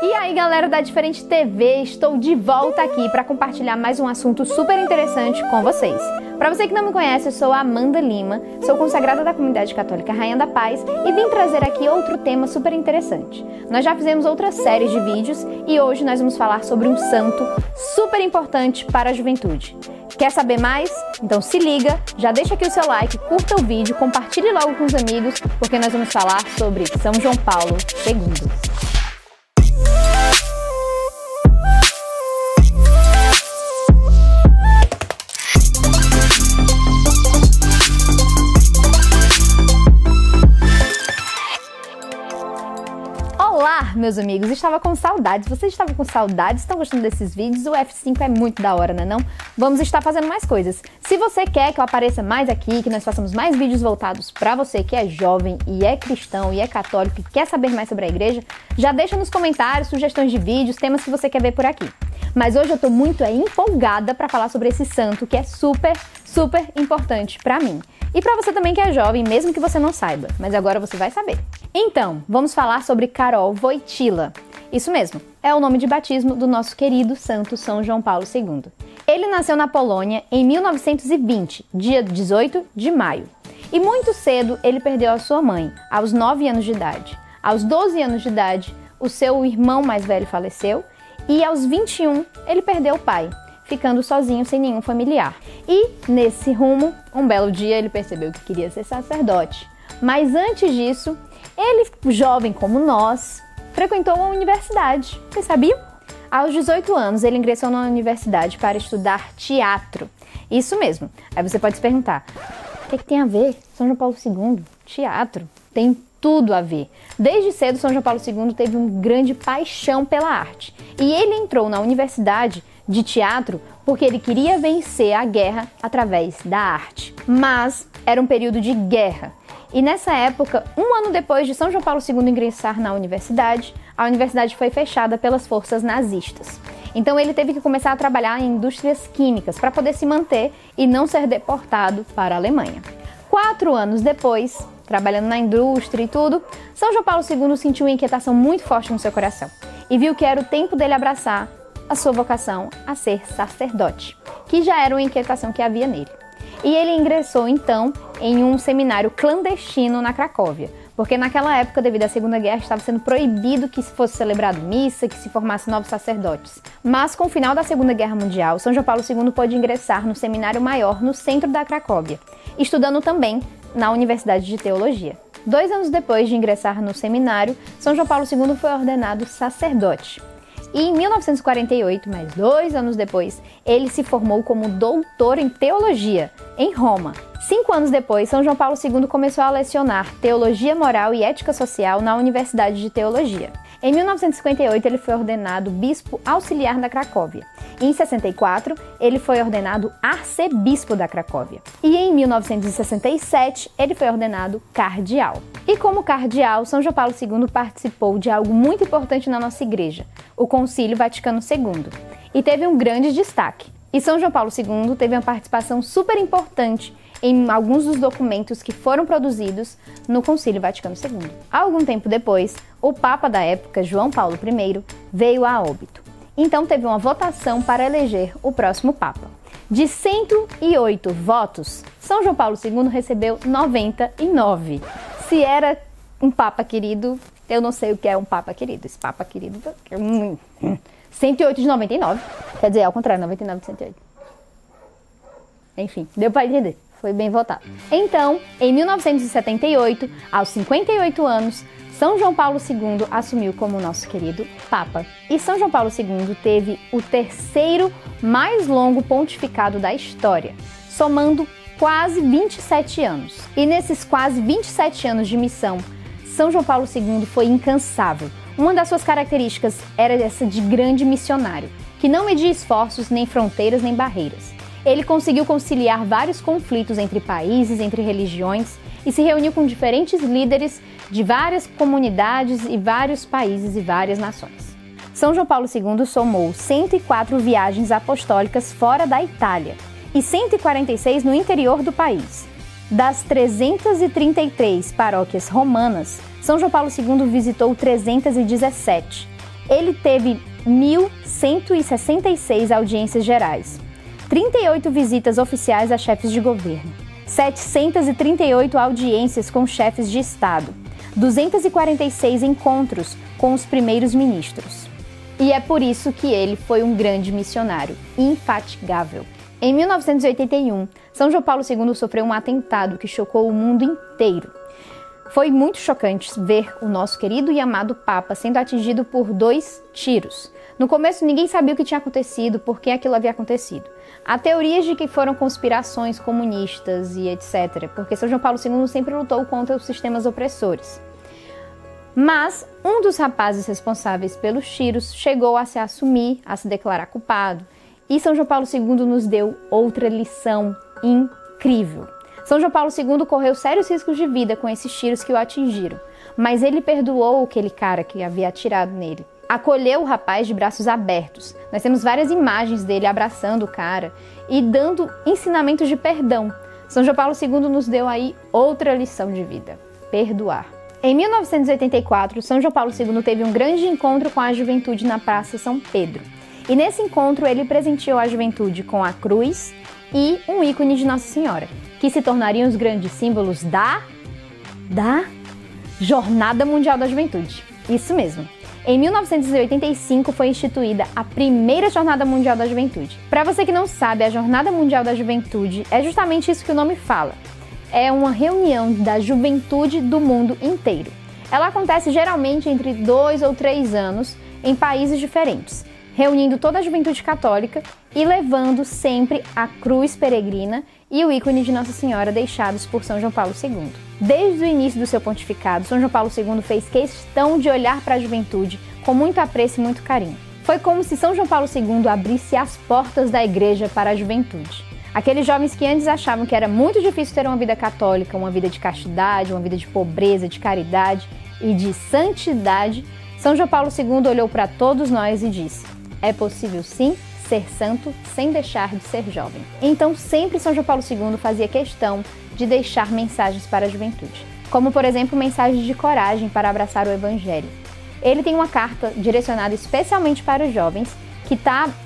E aí galera da Diferente TV, estou de volta aqui para compartilhar mais um assunto super interessante com vocês. Para você que não me conhece, eu sou a Amanda Lima, sou consagrada da comunidade católica Rainha da Paz e vim trazer aqui outro tema super interessante. Nós já fizemos outras séries de vídeos e hoje nós vamos falar sobre um santo super importante para a juventude. Quer saber mais? Então se liga, já deixa aqui o seu like, curta o vídeo, compartilhe logo com os amigos, porque nós vamos falar sobre São João Paulo II. Olá, meus amigos! Estava com saudades. Vocês estavam com saudades? Estão gostando desses vídeos? O F5 é muito da hora, não? Vamos estar fazendo mais coisas. Se você quer que eu apareça mais aqui, que nós façamos mais vídeos voltados para você que é jovem e é cristão e é católico e quer saber mais sobre a igreja, já deixa nos comentários sugestões de vídeos, temas que você quer ver por aqui. Mas hoje eu tô muito empolgada para falar sobre esse santo que é super importante para mim. E para você também que é jovem, mesmo que você não saiba, mas agora você vai saber. Então, vamos falar sobre Karol Wojtyła. Isso mesmo, é o nome de batismo do nosso querido santo São João Paulo II. Ele nasceu na Polônia em 1920, dia 18 de maio. E muito cedo ele perdeu a sua mãe, aos 9 anos de idade. Aos 12 anos de idade, o seu irmão mais velho faleceu e aos 21 ele perdeu o pai, ficando sozinho sem nenhum familiar. E, nesse rumo, um belo dia ele percebeu que queria ser sacerdote. Mas antes disso, ele, jovem como nós, frequentou a universidade. Vocês sabiam? Aos 18 anos, ele ingressou na universidade para estudar teatro. Isso mesmo. Aí você pode se perguntar, o que tem a ver São João Paulo II? Teatro? Tem tudo a ver. Desde cedo, São João Paulo II teve uma grande paixão pela arte. E ele entrou na universidade de teatro porque ele queria vencer a guerra através da arte. Mas era um período de guerra. E nessa época, um ano depois de São João Paulo II ingressar na universidade, a universidade foi fechada pelas forças nazistas. Então ele teve que começar a trabalhar em indústrias químicas para poder se manter e não ser deportado para a Alemanha. 4 anos depois, trabalhando na indústria e tudo, São João Paulo II sentiu uma inquietação muito forte no seu coração e viu que era o tempo dele abraçar a sua vocação a ser sacerdote, que já era uma inquietação que havia nele. E ele ingressou então em um seminário clandestino na Cracóvia, porque naquela época, devido à Segunda Guerra, estava sendo proibido que fosse celebrado missa, que se formasse novos sacerdotes. Mas com o final da Segunda Guerra Mundial, São João Paulo II pôde ingressar no seminário maior no centro da Cracóvia, estudando também na Universidade de Teologia. 2 anos depois de ingressar no seminário, São João Paulo II foi ordenado sacerdote. E em 1948, mais 2 anos depois, ele se formou como doutor em teologia, em Roma. 5 anos depois, São João Paulo II começou a lecionar Teologia Moral e Ética Social na Universidade de Teologia. Em 1958, ele foi ordenado bispo auxiliar da Cracóvia. E em 64, ele foi ordenado arcebispo da Cracóvia. E em 1967, ele foi ordenado cardeal. E como cardeal, São João Paulo II participou de algo muito importante na nossa igreja, o Concílio Vaticano II, e teve um grande destaque. E São João Paulo II teve uma participação super importante em alguns dos documentos que foram produzidos no Concílio Vaticano II. Algum tempo depois, o Papa da época, João Paulo I, veio a óbito. Então teve uma votação para eleger o próximo Papa. De 108 votos, São João Paulo II recebeu 99. Se era um Papa querido, eu não sei o que é um Papa querido. Esse Papa querido... 108 de 99. Quer dizer, ao contrário, 99 de 108. Enfim, deu para entender. Foi bem votado. Então, em 1978, aos 58 anos, São João Paulo II assumiu como nosso querido Papa. E São João Paulo II teve o 3º mais longo pontificado da história, somando quase 27 anos. E nesses quase 27 anos de missão, São João Paulo II foi incansável. Uma das suas características era essa de grande missionário, que não media esforços, nem fronteiras, nem barreiras. Ele conseguiu conciliar vários conflitos entre países, entre religiões e se reuniu com diferentes líderes de várias comunidades e vários países e várias nações. São João Paulo II somou 104 viagens apostólicas fora da Itália e 146 no interior do país. Das 333 paróquias romanas, São João Paulo II visitou 317 Ele teve 1.166 audiências gerais, 38 visitas oficiais a chefes de governo, 738 audiências com chefes de Estado, 246 encontros com os primeiros ministros. E é por isso que ele foi um grande missionário, infatigável. Em 1981, São João Paulo II sofreu um atentado que chocou o mundo inteiro. Foi muito chocante ver o nosso querido e amado Papa sendo atingido por 2 tiros. No começo, ninguém sabia o que tinha acontecido, por que aquilo havia acontecido. Há teorias de que foram conspirações comunistas e etc., porque São João Paulo II sempre lutou contra os sistemas opressores. Mas um dos rapazes responsáveis pelos tiros chegou a se assumir, a se declarar culpado. E São João Paulo II nos deu outra lição incrível. São João Paulo II correu sérios riscos de vida com esses tiros que o atingiram, mas ele perdoou aquele cara que havia atirado nele. Acolheu o rapaz de braços abertos. Nós temos várias imagens dele abraçando o cara e dando ensinamentos de perdão. São João Paulo II nos deu aí outra lição de vida: perdoar. Em 1984, São João Paulo II teve um grande encontro com a juventude na Praça São Pedro. E nesse encontro ele presenteou a juventude com a cruz e um ícone de Nossa Senhora, que se tornariam os grandes símbolos da Jornada Mundial da Juventude. Isso mesmo. Em 1985 foi instituída a primeira Jornada Mundial da Juventude. Para você que não sabe, a Jornada Mundial da Juventude é justamente isso que o nome fala. É uma reunião da juventude do mundo inteiro. Ela acontece geralmente entre 2 ou 3 anos em países diferentes, reunindo toda a juventude católica e levando sempre a cruz peregrina e o ícone de Nossa Senhora deixados por São João Paulo II. Desde o início do seu pontificado, São João Paulo II fez questão de olhar para a juventude com muito apreço e muito carinho. Foi como se São João Paulo II abrisse as portas da igreja para a juventude. Aqueles jovens que antes achavam que era muito difícil ter uma vida católica, uma vida de castidade, uma vida de pobreza, de caridade e de santidade, São João Paulo II olhou para todos nós e disse: é possível sim ser santo sem deixar de ser jovem. Então sempre São João Paulo II fazia questão de deixar mensagens para a juventude, como por exemplo mensagens de coragem para abraçar o Evangelho. Ele tem uma carta direcionada especialmente para os jovens, que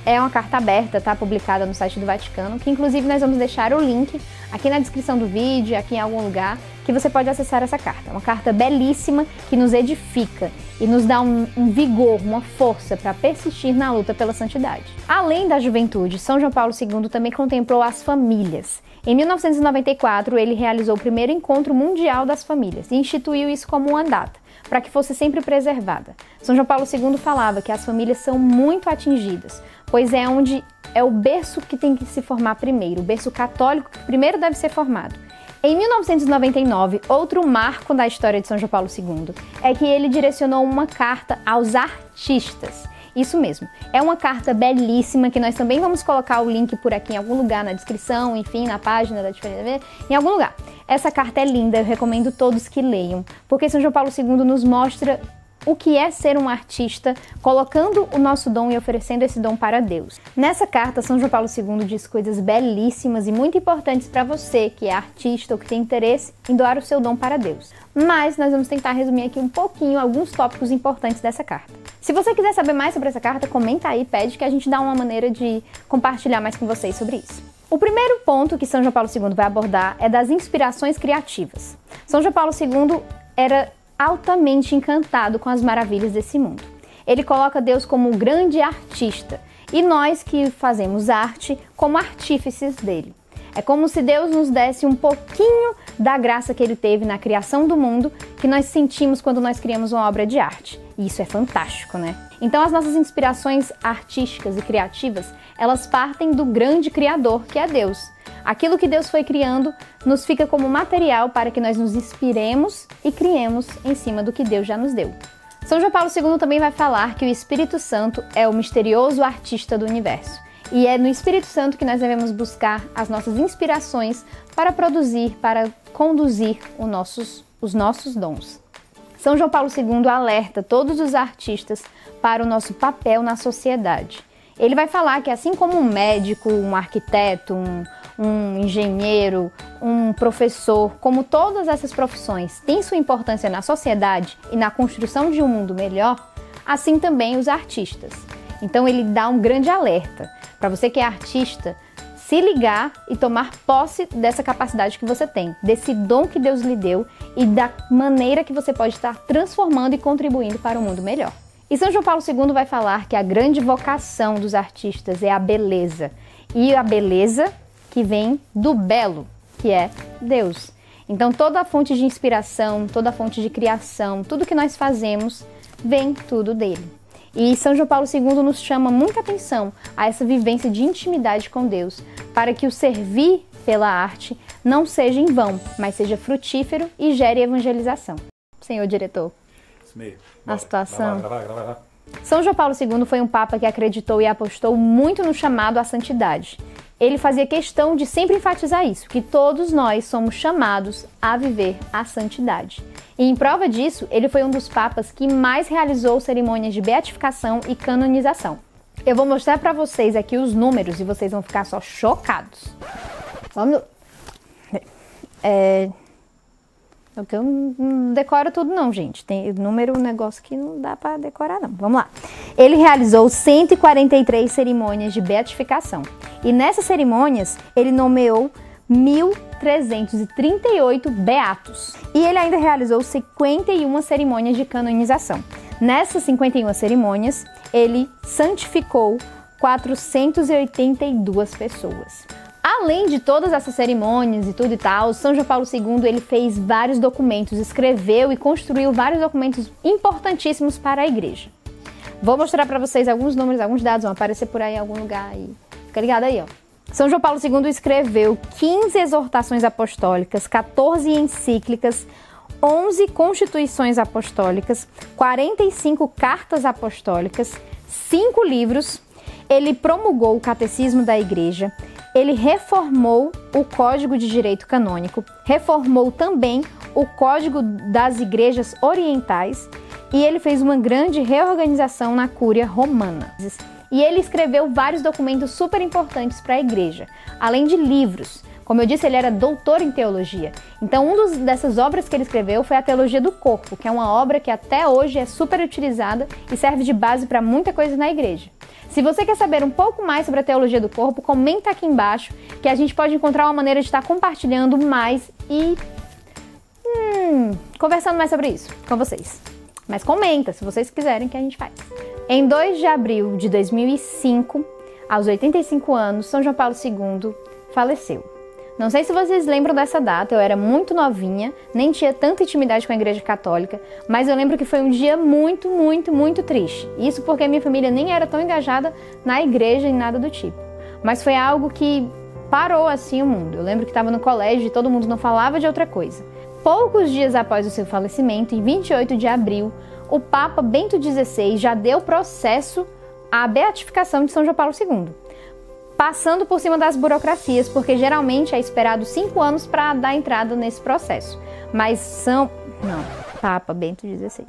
é uma carta aberta, está publicada no site do Vaticano, que inclusive nós vamos deixar o link aqui na descrição do vídeo, aqui em algum lugar, que você pode acessar essa carta. Uma carta belíssima que nos edifica e nos dá um vigor, uma força para persistir na luta pela santidade. Além da juventude, São João Paulo II também contemplou as famílias. Em 1994, ele realizou o primeiro encontro mundial das famílias e instituiu isso como uma data, para que fosse sempre preservada. São João Paulo II falava que as famílias são muito atingidas, pois é onde é o berço que tem que se formar primeiro, o berço católico que primeiro deve ser formado. Em 1999, outro marco da história de São João Paulo II é que ele direcionou uma carta aos artistas. Isso mesmo, é uma carta belíssima que nós também vamos colocar o link por aqui em algum lugar na descrição, enfim, na página da Diferença, em algum lugar. Essa carta é linda, eu recomendo todos que leiam, porque São João Paulo II nos mostra o que é ser um artista, colocando o nosso dom e oferecendo esse dom para Deus. Nessa carta, São João Paulo II diz coisas belíssimas e muito importantes para você que é artista ou que tem interesse em doar o seu dom para Deus. Mas nós vamos tentar resumir aqui um pouquinho alguns tópicos importantes dessa carta. Se você quiser saber mais sobre essa carta, comenta aí, pede que a gente dá uma maneira de compartilhar mais com vocês sobre isso. O primeiro ponto que São João Paulo II vai abordar é das inspirações criativas. São João Paulo II era altamente encantado com as maravilhas desse mundo. Ele coloca Deus como um grande artista e nós que fazemos arte como artífices dele. É como se Deus nos desse um pouquinho da graça que ele teve na criação do mundo, que nós sentimos quando nós criamos uma obra de arte. E isso é fantástico, né? Então as nossas inspirações artísticas e criativas, elas partem do grande Criador, que é Deus. Aquilo que Deus foi criando nos fica como material para que nós nos inspiremos e criemos em cima do que Deus já nos deu. São João Paulo II também vai falar que o Espírito Santo é o misterioso artista do universo. E é no Espírito Santo que nós devemos buscar as nossas inspirações para produzir, para conduzir os nossos dons. São João Paulo II alerta todos os artistas para o nosso papel na sociedade. Ele vai falar que assim como um médico, um arquiteto, um engenheiro, um professor, como todas essas profissões têm sua importância na sociedade e na construção de um mundo melhor, assim também os artistas. Então ele dá um grande alerta para você que é artista, se ligar e tomar posse dessa capacidade que você tem, desse dom que Deus lhe deu e da maneira que você pode estar transformando e contribuindo para um mundo melhor. E São João Paulo II vai falar que a grande vocação dos artistas é a beleza, e a beleza que vem do belo, que é Deus. Então toda a fonte de inspiração, toda a fonte de criação, tudo que nós fazemos, vem tudo dele. E São João Paulo II nos chama muita atenção a essa vivência de intimidade com Deus, para que o servir pela arte não seja em vão, mas seja frutífero e gere evangelização. Senhor diretor, Isso mesmo. a situação... Grava. São João Paulo II foi um papa que acreditou e apostou muito no chamado à santidade. Ele fazia questão de sempre enfatizar isso, que todos nós somos chamados a viver a santidade. E em prova disso, ele foi um dos papas que mais realizou cerimônias de beatificação e canonização. Eu vou mostrar para vocês aqui os números e vocês vão ficar só chocados. Vamos... Porque eu não decoro tudo não, gente. Tem número, um negócio que não dá para decorar não. Vamos lá. Ele realizou 143 cerimônias de beatificação. E nessas cerimônias, ele nomeou 1.338 beatos. E ele ainda realizou 51 cerimônias de canonização. Nessas 51 cerimônias, ele santificou 482 pessoas. Além de todas essas cerimônias e tudo e tal, São João Paulo II ele fez vários documentos, escreveu e construiu vários documentos importantíssimos para a igreja. Vou mostrar para vocês alguns números, alguns dados, vão aparecer por aí em algum lugar aí. Fica ligado aí, ó. São João Paulo II escreveu 15 exortações apostólicas, 14 encíclicas, 11 constituições apostólicas, 45 cartas apostólicas, 5 livros. Ele promulgou o catecismo da igreja. Ele reformou o Código de Direito Canônico, reformou também o Código das Igrejas Orientais e ele fez uma grande reorganização na Cúria Romana. E ele escreveu vários documentos super importantes para a igreja, além de livros. Como eu disse, ele era doutor em teologia. Então, dessas obras que ele escreveu foi a Teologia do Corpo, que é uma obra que até hoje é super utilizada e serve de base para muita coisa na igreja. Se você quer saber um pouco mais sobre a teologia do corpo, comenta aqui embaixo que a gente pode encontrar uma maneira de estar compartilhando mais e conversando mais sobre isso com vocês. Mas comenta se vocês quiserem que a gente faz. Em 2 de abril de 2005, aos 85 anos, São João Paulo II faleceu. Não sei se vocês lembram dessa data, eu era muito novinha, nem tinha tanta intimidade com a Igreja Católica, mas eu lembro que foi um dia muito, muito, muito triste. Isso porque a minha família nem era tão engajada na igreja e nada do tipo. Mas foi algo que parou assim o mundo. Eu lembro que estava no colégio e todo mundo não falava de outra coisa. Poucos dias após o seu falecimento, em 28 de abril, o Papa Bento XVI já deu processo à beatificação de São João Paulo II. Passando por cima das burocracias, porque geralmente é esperado 5 anos para dar entrada nesse processo. Mas Papa Bento XVI.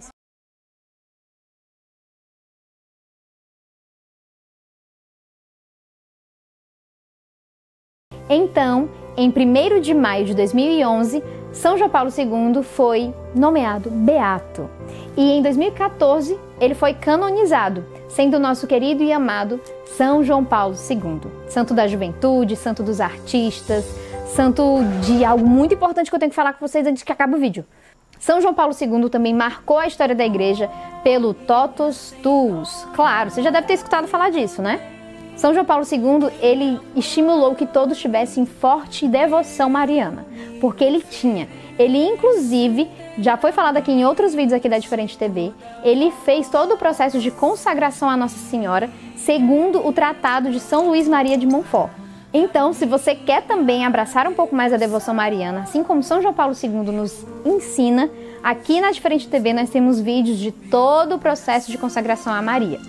Então, em 1º de maio de 2011, São João Paulo II foi nomeado beato. E em 2014, ele foi canonizado, sendo o nosso querido e amado São João Paulo II. Santo da juventude, santo dos artistas, santo de algo muito importante que eu tenho que falar com vocês antes que acabe o vídeo. São João Paulo II também marcou a história da igreja pelo Totus Tuus. Claro, você já deve ter escutado falar disso, né? São João Paulo II, ele estimulou que todos tivessem forte devoção mariana, porque ele tinha. Ele, inclusive, já foi falado aqui em outros vídeos aqui da Diferente TV, ele fez todo o processo de consagração à Nossa Senhora, segundo o Tratado de São Luís Maria de Montfort. Então, se você quer também abraçar um pouco mais a devoção mariana, assim como São João Paulo II nos ensina, aqui na Diferente TV nós temos vídeos de todo o processo de consagração a Maria.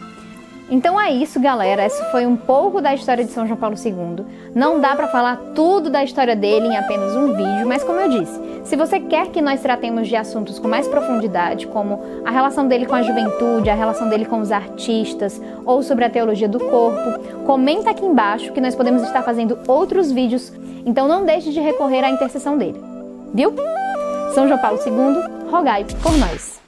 Então é isso, galera. Esse foi um pouco da história de São João Paulo II. Não dá para falar tudo da história dele em apenas um vídeo, mas como eu disse, se você quer que nós tratemos de assuntos com mais profundidade, como a relação dele com a juventude, a relação dele com os artistas, ou sobre a teologia do corpo, comenta aqui embaixo que nós podemos estar fazendo outros vídeos, então não deixe de recorrer à intercessão dele. Viu? São João Paulo II, rogai por nós.